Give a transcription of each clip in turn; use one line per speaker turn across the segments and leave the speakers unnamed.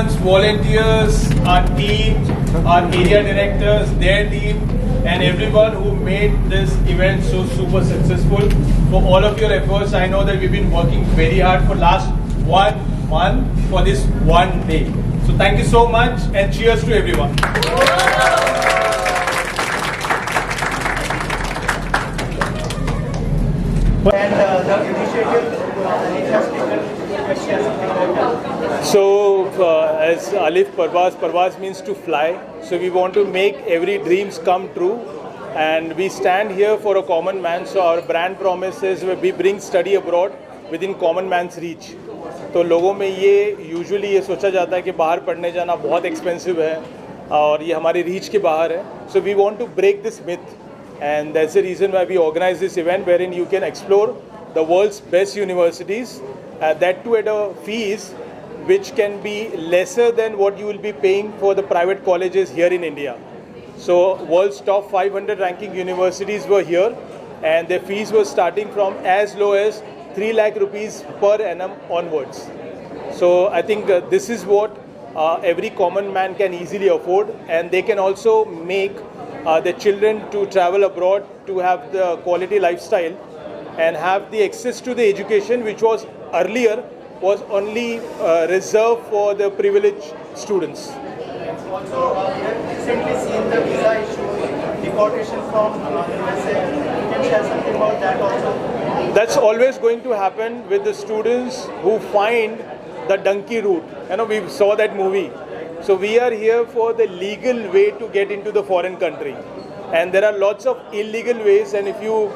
students, volunteers, our team, our area directors, their team, and everyone who made this event so super successful. For all of your efforts, I know that we've been working very hard for last 1 month for this one day. So thank you so much and cheers to everyone.
And the initiative it has taken.
So as Alif Parvaz means to fly. So we want to make every dreams come true. And we stand here for a common man. So our brand promise is we bring study abroad within common man's reach. तो लोगों में ये usually ये सोचा जाता है कि बाहर पढ़ने जाना बहुत एक्सपेंसिव है और ये हमारी रीच के बाहर है. So we want to break this myth. And that's the reason why we organize this event wherein you can explore the world's best universities, that too at a fees which can be lesser than what you will be paying for the private colleges here in India. So world's top 500 ranking universities were here and their fees were starting from as low as 3 lakh rupees per annum onwards. So I think this is what every common man can easily afford, and they can also make their children to travel abroad to have the quality lifestyle and have the access to the education which was earlier was only reserved for the privileged students.
Also, we have recently seen the visa issue, deportation from USA. Can you share something about that also?
That's always going to happen with the students who find the donkey route. You know, we saw that movie. So we are here for the legal way to get into the foreign country. And there are lots of illegal ways. And if you,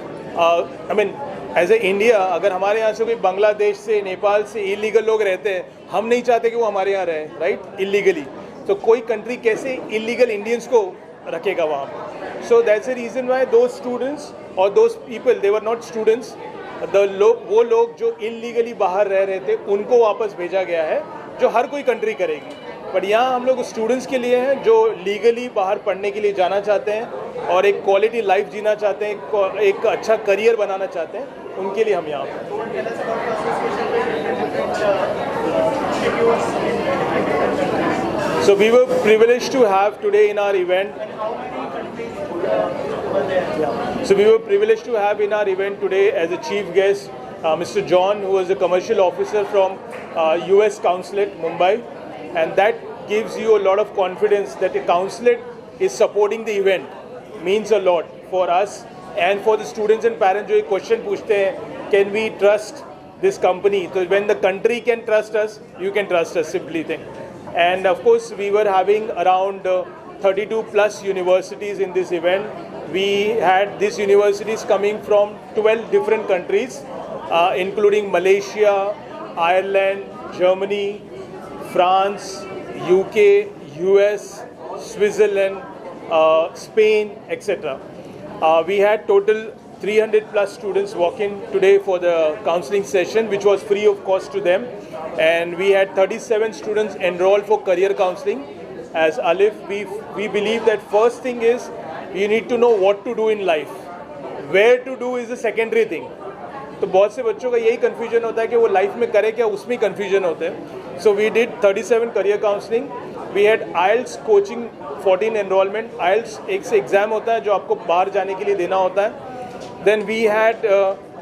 as a India, अगर हमारे यहाँ से कोई बांग्लादेश से, नेपाल से illegal लोग रहते हैं, हम नहीं चाहते कि वो हमारे यहाँ रहे, right? Illegally. तो कोई country कैसे illegal Indians को रखेगा वहाँ पे? So that's the reason why those students or those people, they were not students. वो लोग जो illegally बाहर रह रहे थे, उनको वापस भेजा गया है, जो हर कोई country करेगी. बट यहाँ हम लोग स्टूडेंट्स के लिए हैं जो लीगली बाहर पढ़ने के लिए जाना चाहते हैं और एक क्वालिटी लाइफ जीना चाहते हैं, एक अच्छा करियर बनाना चाहते हैं, उनके लिए हम यहाँ पे. So we were privileged to have today in our event. So we were privileged to have in our event today as a chief guest Mr. John, who was a commercial officer from US Consulate, Mumbai. And that gives you a lot of confidence that the consulate is supporting the event. Means a lot for us and for the students and parents. जो एक question पूछते हैं, can we trust this company? So when the country can trust us, you can trust us, simply thing. And of course, we were having around 32 plus universities in this event. We had these universities coming from 12 different countries, including Malaysia, Ireland, Germany, France, UK, US, Switzerland, Spain, etc. We had total 300 plus students walk in today for the counseling session, which was free of cost to them. And we had 37 students enrolled for career counseling. As Alif, we believe that first thing is you need to know what to do in life. Where to do is a secondary thing. तो बहुत से बच्चों का यही confusion होता है कि वो लाइफ में करे क्या, उसमें कन्फ्यूजन होते हैं. So we did 37 career counselling. We had IELTS coaching 14 enrolment. IELTS एक एग्ज़ाम होता है जो आपको बाहर जाने के लिए देना होता है. Then we had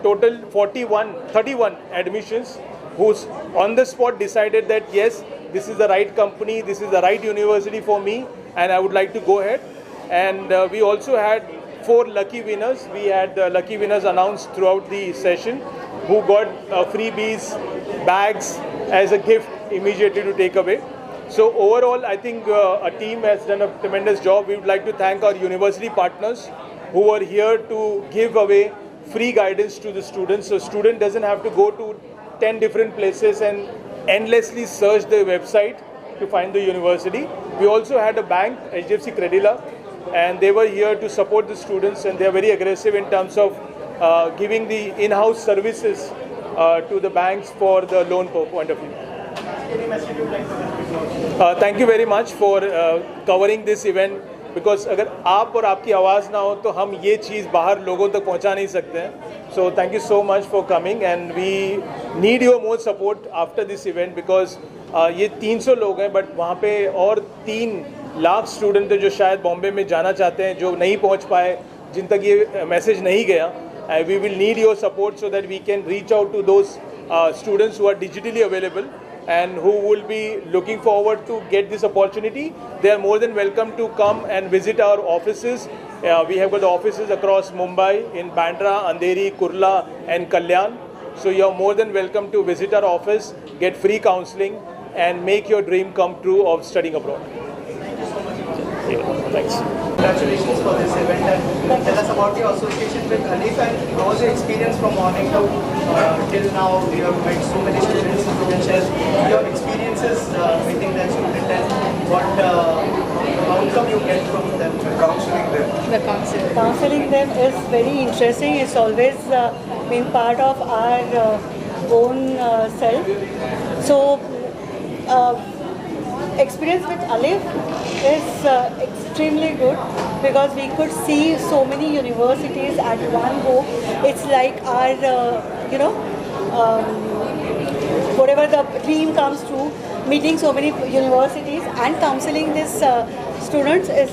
total 31 admissions who's on the spot decided that yes, this is the right company, this is the right university for me and I would like to go ahead. And we also had 4 lucky winners. We had the lucky winners announced throughout the session who got freebies, bags as a gift immediately to take away. So overall, I think a team has done a tremendous job. We would like to thank our university partners who are here to give away free guidance to the students. So student doesn't have to go to 10 different places and endlessly search the website to find the university. We also had a bank, HDFC Credila, and they were here to support the students, and they are very aggressive in terms of giving the in-house services to the banks for the loan point of view. Thank you very much for covering this event, because अगर आप और आपकी आवाज़ ना हो तो हम ये चीज़ बाहर लोगों तक पहुंचा नहीं सकते हैं. So thank you so much for coming, and we need your more support after this event, because ये 300 लोग हैं, बट वहाँ पे और 3 लाख स्टूडेंट हैं जो शायद बॉम्बे में जाना चाहते हैं, जो नहीं पहुँच पाए, जिन तक ये मैसेज नहीं गया. We will need your support so that we can reach out to those students who are digitally available and who will be looking forward to get this opportunity. They are more than welcome to come and visit our offices. We have got the offices across Mumbai, in Bandra, Andheri, Kurla and Kalyan. So you are more than welcome to visit our office, get free counseling and make your dream come true of studying abroad. Yeah, thanks.
Congratulations for this event, and tell us about your association with Alif and how was your experience from morning to till now. You have met so many students. You can share your experiences meeting that student and what outcome you get from them. Counseling them.
Counseling them is very interesting. It's always been part of our own self. So experience with Alif is extremely good because we could see so many universities at one go. It's like our, whatever the dream comes true, meeting so many universities and counseling these students is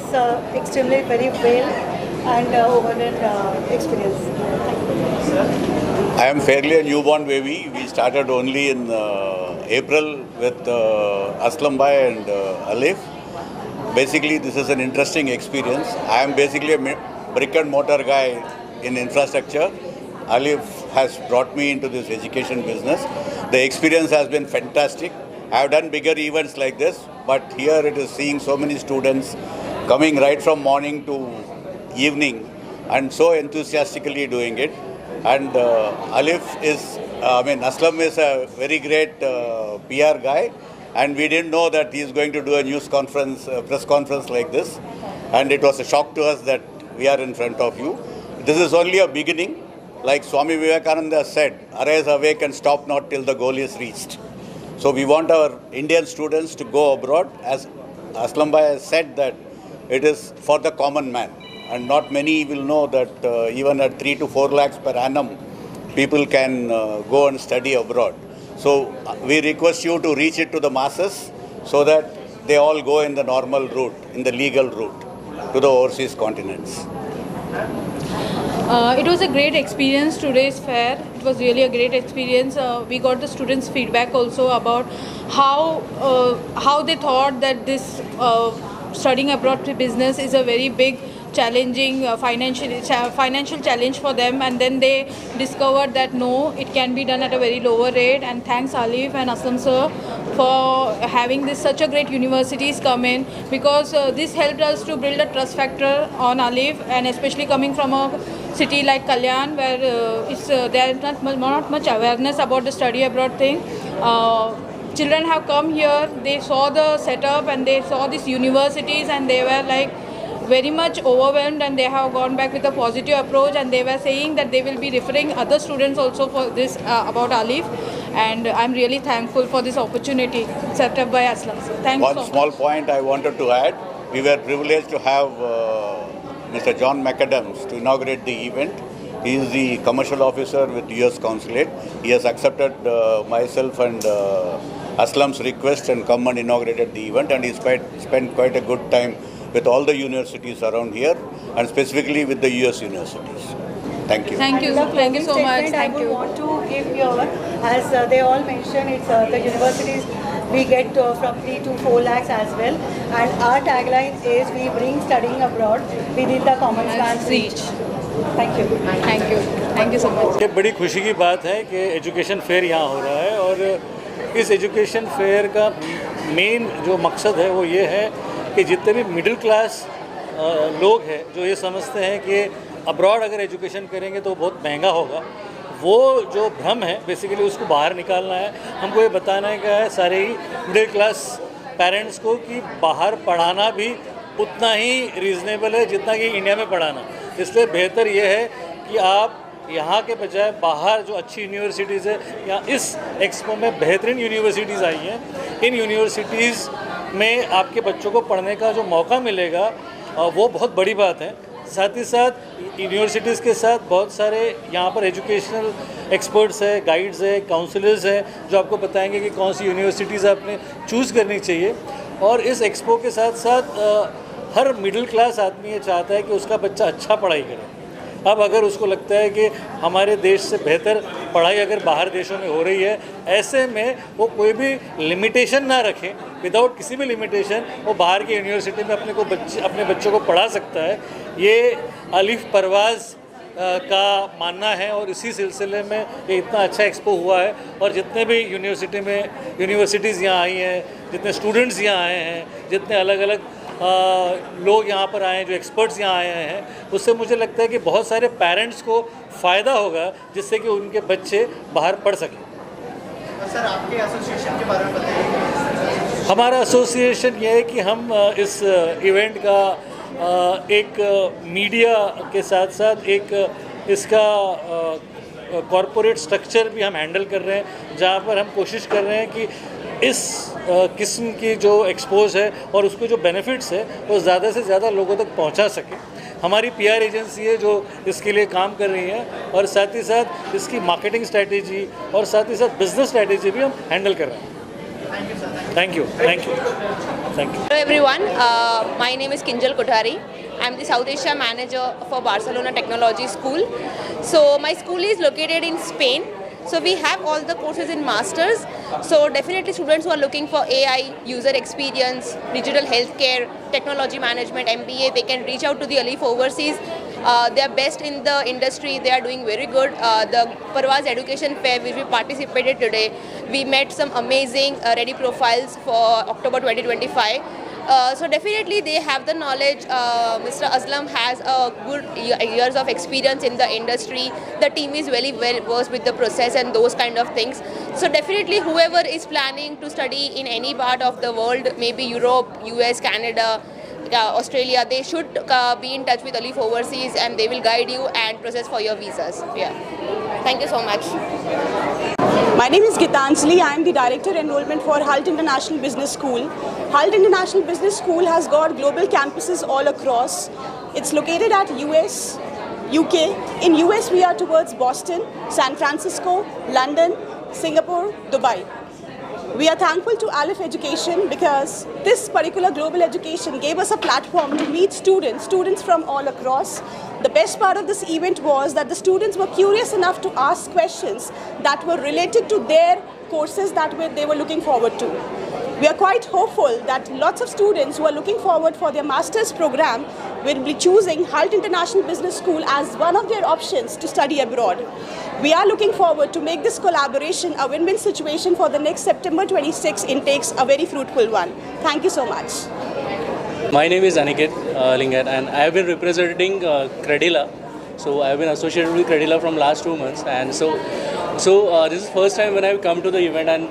extremely very well and overall experience. Thank you.
I am fairly a newborn baby. We started only in April with Aslam Bhai and Alif. Basically, this is an interesting experience. I am basically a brick and mortar guy in infrastructure. Alif has brought me into this education business. The experience has been fantastic. I have done bigger events like this, but here it is seeing so many students coming right from morning to evening and so enthusiastically doing it. And Aslam is a very great PR guy, and we didn't know that he is going to do a news conference, press conference like this. And it was a shock to us that we are in front of you. This is only a beginning. Like Swami Vivekananda said, arise, awake and stop not till the goal is reached. So we want our Indian students to go abroad. As Aslam Bhai has said, that it is for the common man. And not many will know that even at 3 to 4 lakhs per annum, people can go and study abroad. So we request you to reach it to the masses so that they all go in the normal route, in the legal route, to the overseas continents.
It was a great experience, today's fair. It was really a great experience. We got the students' feedback also about how they thought that this studying abroad business is a very big challenging financial challenge for them, and then they discovered that no, it can be done at a very lower rate. And thanks Alif and Aslam sir for having this such a great universities come in, because this helped us to build a trust factor on Alif, and especially coming from a city like Kalyan where there is not much awareness about the study abroad thing. Children have come here, they saw the setup and they saw these universities and they were like very much overwhelmed, and they have gone back with a positive approach, and they were saying that they will be referring other students also for this about Alif, and I'm really thankful for this opportunity set up by Aslam. Thanks.
One small point I wanted to add, we were privileged to have Mr. John McAdams to inaugurate the event. He is the commercial officer with US Consulate. He has accepted myself and Aslam's request and come and inaugurated the event, and he spent quite a good time with all the universities around here, and specifically with the US universities. Thank you.
Thank you. Thank you so much. Thank you.
I would want to give here, as they all mentioned, it's the universities we get from 3 to 4 lakhs as well. And our tagline is, we bring studying abroad within the common man's reach. Thank you.
Thank you. Thank you so much.
ये बड़ी खुशी की बात है कि education fair यहाँ हो रहा है, और इस एजुकेशन फेयर का मेन जो मकसद है वो ये है कि जितने भी मिडिल क्लास लोग हैं जो ये समझते हैं कि अब्रॉड अगर एजुकेशन करेंगे तो बहुत महंगा होगा, वो जो भ्रम है बेसिकली उसको बाहर निकालना है। हमको ये बताना है सारे ही मिडिल क्लास पेरेंट्स को कि बाहर पढ़ाना भी उतना ही रीज़नेबल है जितना कि इंडिया में पढ़ाना। इसलिए बेहतर ये है कि आप यहाँ के बजाय बाहर जो अच्छी यूनिवर्सिटीज़ है, या इस एक्सपो में बेहतरीन यूनिवर्सिटीज़ आई हैं, इन यूनिवर्सिटीज़ में आपके बच्चों को पढ़ने का जो मौका मिलेगा वो बहुत बड़ी बात है। साथ ही साथ यूनिवर्सिटीज़ के साथ बहुत सारे यहाँ पर एजुकेशनल एक्सपर्ट्स है, गाइड्स है, काउंसलर्स हैं जो आपको बताएंगे कि कौन सी यूनिवर्सिटीज़ आपने चूज़ करनी चाहिए। और इस एक्सपो के साथ साथ हर मिडिल क्लास आदमी ये चाहता है कि उसका बच्चा अच्छा पढ़ाई करे। अब अगर उसको लगता है कि हमारे देश से बेहतर पढ़ाई अगर बाहर देशों में हो रही है, ऐसे में वो कोई भी लिमिटेशन ना रखे, विदाउट किसी भी लिमिटेशन वो बाहर की यूनिवर्सिटी में अपने बच्चों को पढ़ा सकता है। ये अलीफ परवाज़ का मानना है और इसी सिलसिले में ये इतना अच्छा एक्सपो हुआ है। और जितने भी यूनिवर्सिटीज़ यहाँ आई हैं, जितने स्टूडेंट्स यहाँ आए हैं, जितने अलग अलग लोग यहाँ पर आए हैं, जो एक्सपर्ट्स यहाँ आए हैं, उससे मुझे लगता है कि बहुत सारे पेरेंट्स को फ़ायदा होगा जिससे कि उनके बच्चे बाहर पढ़ सकें।
सर, आपके एसोसिएशन के बारे में बताइए।
हमारा एसोसिएशन ये है कि हम इस इवेंट का एक मीडिया के साथ साथ एक इसका कॉरपोरेट स्ट्रक्चर भी हम हैंडल कर रहे हैं, जहाँ पर हम कोशिश कर रहे हैं कि इस किस्म की जो एक्सपोज है और उसके जो बेनिफिट्स है वो ज़्यादा से ज़्यादा लोगों तक पहुंचा सके। हमारी पीआर एजेंसी है जो इसके लिए काम कर रही है और साथ ही साथ इसकी मार्केटिंग स्ट्रैटेजी और साथ ही साथ बिजनेस स्ट्रैटेजी भी हम हैंडल कर रहे हैं। Thank you.
Hello everyone, my name is Kinjal Kothari. I am the South Asia manager for Barcelona Technology School. So my school is located in Spain. So we have all the courses in masters. So definitely students who are looking for AI, user experience, digital healthcare, technology management, MBA, they can reach out to the Alif Overseas. They are best in the industry. They are doing very good. The Parvaz Education Fair which we participated today, we met some amazing ready profiles for October 2025. So definitely they have the knowledge. Mr. Aslam has a good years of experience in the industry. The team is very well versed with the process and those kind of things. So definitely whoever is planning to study in any part of the world, maybe Europe, US, Canada, Australia, they should be in touch with Alif Overseas and they will guide you and process for your visas. Yeah. Thank you so much.
My name is Gitanjali. I am the Director Enrollment for HALT International Business School. HALT International Business School has got global campuses all across. It's located at US, UK. In US we are towards Boston, San Francisco, London, Singapore, Dubai. We are thankful to Alif Education because this particular global education gave us a platform to meet students from all across. The best part of this event was that the students were curious enough to ask questions that were related to their courses that they were looking forward to. We are quite hopeful that lots of students who are looking forward for their master's program will be choosing HALT International Business School as one of their options to study abroad. We are looking forward to make this collaboration a win-win situation for the next September 26 intakes a very fruitful one. Thank you so much.
My name is Aniket Lingat and I have been representing Credila. So I have been associated with Credila from last 2 months, and so this is first time when I have come to the event, and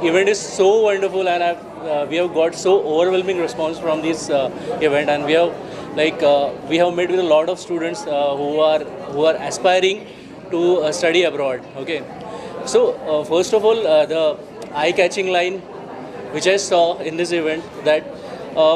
event is so wonderful, and we have got so overwhelming response from this event, and we have met with a lot of students who are aspiring to study abroad. Okay, so first of all, the eye-catching line which I saw in this event, that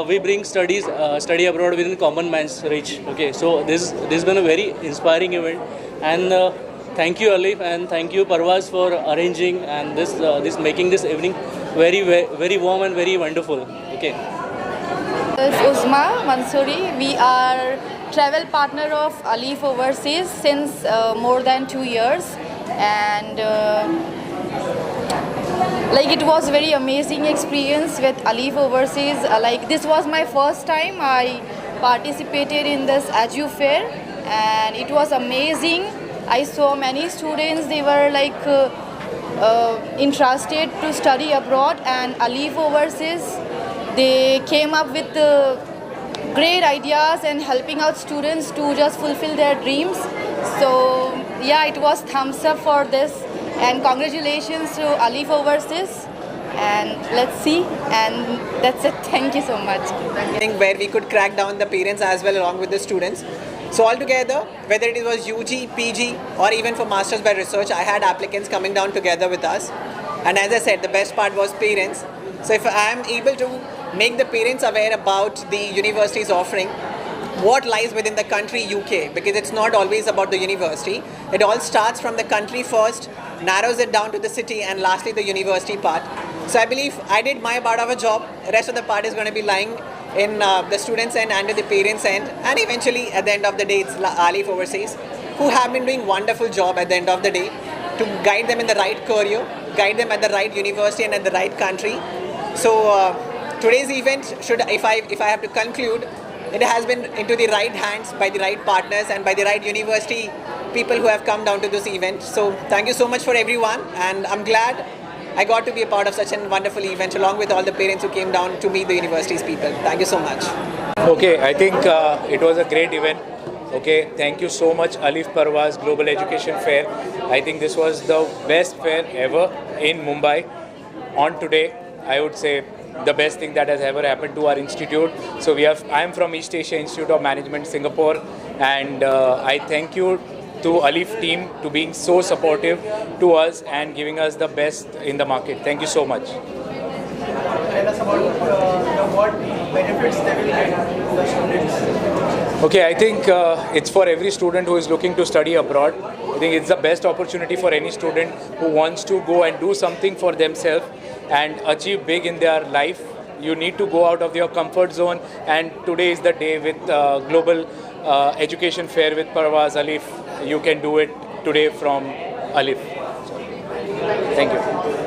we bring study abroad within common man's reach. Okay, so this has been a very inspiring event, and thank you Alif and thank you Parvaz for arranging and this making this evening very warm and very wonderful. Okay.
This is Uzma Mansoori. We are travel partner of Alif Overseas since more than 2 years, and it was very amazing experience with Alif Overseas. This was my first time I participated in this Edu Fair, and it was amazing. I saw many students, they were interested to study abroad, and Alif Overseas, they came up with great ideas and helping out students to just fulfill their dreams. So yeah, it was thumbs up for this, and congratulations to Alif Overseas, and let's see, and that's it. Thank you so much.
Where we could crack down the parents as well along with the students. So altogether, whether it was UG, PG or even for Masters by Research, I had applicants coming down together with us. And as I said, the best part was parents. So if I am able to make the parents aware about the university's offering, what lies within the country UK, because it's not always about the university. It all starts from the country first, narrows it down to the city, and lastly the university part. So I believe I did my part of a job. The rest of the part is going to be lying in the students' end and the parents' end, and eventually at the end of the day it's Alif Overseas, who have been doing wonderful job at the end of the day to guide them in the right career, guide them at the right university and at the right country. So today's event, if I have to conclude, it has been into the right hands by the right partners and by the right university people who have come down to this event. So thank you so much for everyone, and I'm glad I got to be a part of such a wonderful event along with all the parents who came down to meet the university's people. Thank you so much.
Okay, I think it was a great event. Okay, thank you so much, Alif Parvaz Global Education Fair. I think this was the best fair ever in Mumbai. On today, I would say the best thing that has ever happened to our institute. So I am from East Asia Institute of Management, Singapore, and I thank you to Alif team to being so supportive to us and giving us the best in the market. Thank you so much.
Tell us about what benefits they will get, the students.
Okay, I think it's for every student who is looking to study abroad. I think it's the best opportunity for any student who wants to go and do something for themselves and achieve big in their life. You need to go out of your comfort zone, and today is the day with Global Education Fair with Parvaz Alif. You can do it today from Alif. Thank you.